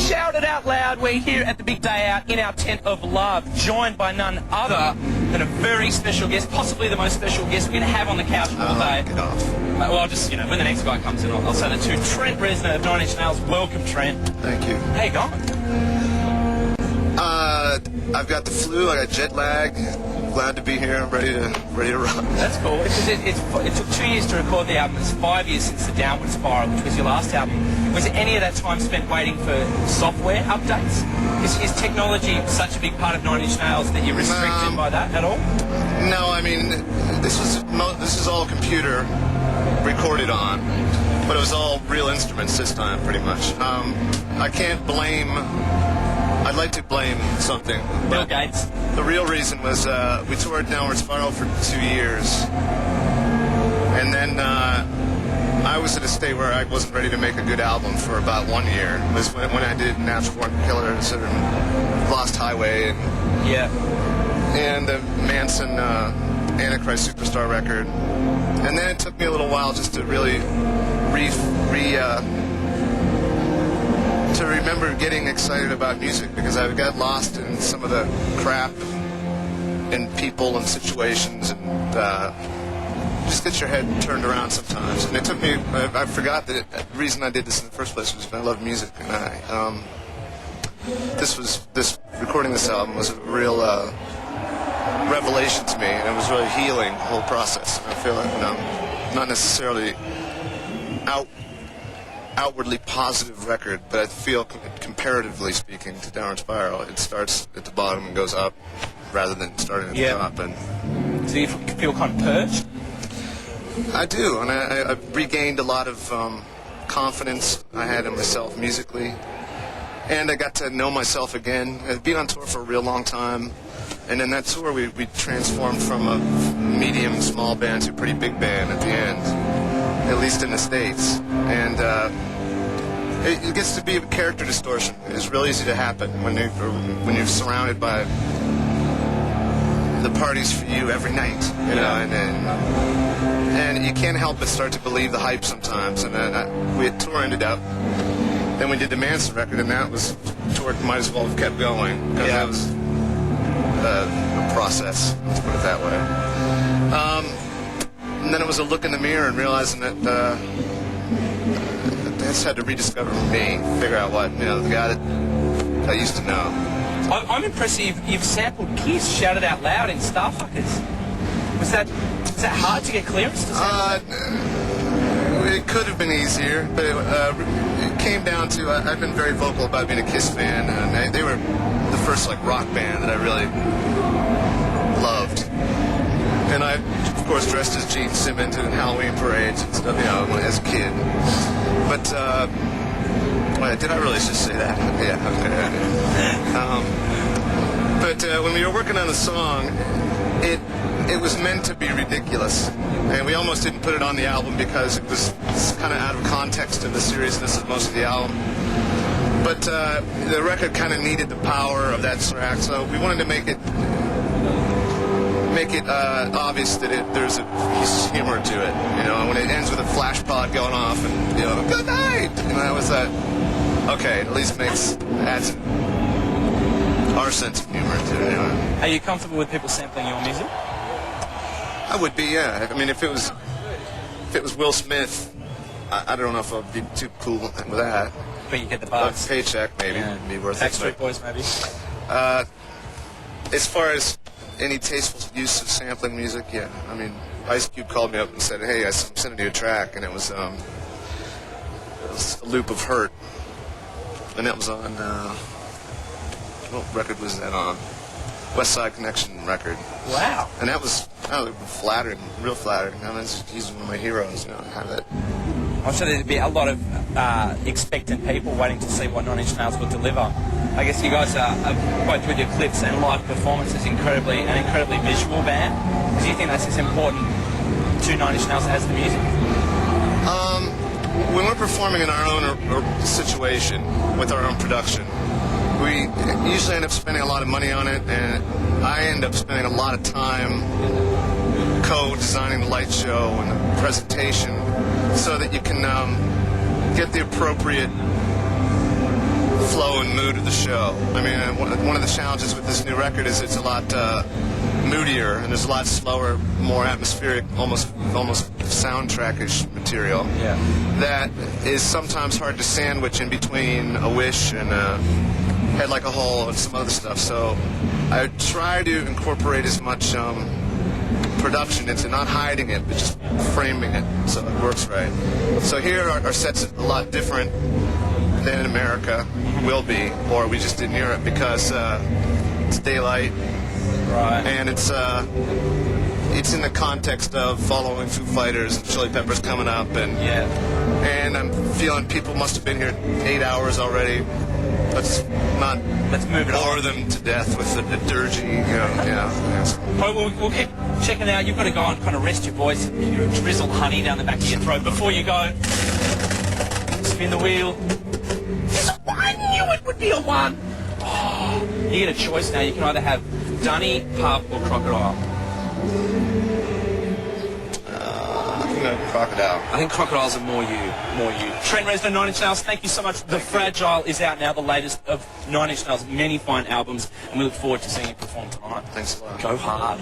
Shout it out loud, we're here at the big day out in our tent of love, joined by none other than a very special guest, possibly the most special guest we're going to have on the couch all day. Get off. Well, I'll just, when the next guy comes in, I'll say that too. Trent Reznor of 9 Inch Nails. Welcome, Trent. Thank you. How you going? I've got the flu, I got jet lag. Glad to be here. I'm ready to rock. That's cool. Because it took 2 years to record the album. It's 5 years since The Downward Spiral, which was your last album. Was any of that time spent waiting for software updates? Is technology such a big part of 9 Inch Nails that you're restricted by that at all? No, I mean, this is all computer recorded on, but it was all real instruments this time, pretty much. I can't blame... I'd like to blame something. Bill Gates. The real reason was we toured Downward Spiral for 2 years, and then I was at a state where I wasn't ready to make a good album for about 1 year. It was when I did Natural Born Killers and Lost Highway and the Manson Antichrist Superstar record. And then it took me a little while just to really to remember getting excited about music, because I got lost in some of the crap and people and situations, and just get your head turned around sometimes. And it took me, I forgot that the reason I did this in the first place was I love music, and recording this album was a real revelation to me, and it was really healing, the whole process. And I feel like, not necessarily outwardly positive record, but I feel comparatively speaking to Downward Spiral, it starts at the bottom and goes up rather than starting at the top. And do you feel kind of purged? I do, and I've regained a lot of confidence I had in myself musically, and I got to know myself again. I've been on tour for a real long time, and in that tour we transformed from a medium small band to a pretty big band at the end, at least in the States. And it gets to be a character distortion. It's real easy to happen when you're surrounded by the parties for you every night, and you can't help but start to believe the hype sometimes. And tour ended up. Then we did the Manson record, and that was tour might as well have kept going, because that was a process. Let's put it that way. And then it was a look in the mirror and realizing that I just had to rediscover me, figure out what, the guy that I used to know. I'm impressed you've sampled Kiss, Shout It Out Loud in Starfuckers. Was that hard to get clearance to sample? It could have been easier, but it came down to, I've been very vocal about being a Kiss fan, and they were the first rock band that I really loved. And I, of course, dressed as Gene Simmons in Halloween parades and stuff, as a kid. But, did I really just say that? Yeah, okay. But when we were working on the song, it was meant to be ridiculous. And we almost didn't put it on the album because it was kind of out of context of the seriousness of most of the album. But the record kind of needed the power of that track, so we wanted to make it obvious that there's a humor to it, when it ends with a flash pod going off and, good night, that was okay, at least adds our sense of humor to it, Are you comfortable with people sampling your music? I would be, yeah. I mean, if it was Will Smith, I don't know if I'd be too cool with that. But you get the bucks. Paycheck, maybe, it'd be worth it. Backstreet Boys, maybe. As far as any tasteful use of sampling music, yeah. I mean, Ice Cube called me up and said, "Hey, I'm sending you a track," and it was a loop of Hurt, and that was on what record was that on? West Side Connection record. Wow. And that was flattering, real flattering. He's one of my heroes. Have that. I'm sure there'd be a lot of expectant people waiting to see what 9 Inch Nails would deliver. I guess you guys are both with your clips and live performances an incredibly visual band. Do you think that's as important to 9 Inch Nails as the music? When we're performing in our own situation with our own production, we usually end up spending a lot of money on it, and I end up spending a lot of time co-designing the light show and the presentation so that you can get the appropriate flow and mood of the show. I mean, one of the challenges with this new record is it's a lot moodier and there's a lot slower, more atmospheric, almost soundtrack-ish material. Yeah. That is sometimes hard to sandwich in between A Wish and Head Like a Hole and some other stuff. So I try to incorporate as much production into not hiding it, but just framing it so it works right. So here our set's a lot different than America will be, or we just did in Europe, because it's daylight, Right. and it's in the context of following Foo Fighters and Chili Peppers coming up, and and I'm feeling people must have been here 8 hours already. Let's move it bore on. them to death with the dirgy, Well, we'll keep checking out. You've got to go and kind of rest your voice. You drizzle honey down the back of your throat before you go. Spin the wheel. I knew it would be a one. Oh, you get a choice now. You can either have Dunny, Pub, or Crocodile. Crocodile. I think Crocodiles are more you. Trent Reznor, 9 Inch Nails, thank you so much. The Fragile is out now, the latest of 9 Inch Nails' many fine albums, and we look forward to seeing you perform tonight. Thanks a lot. Go hard.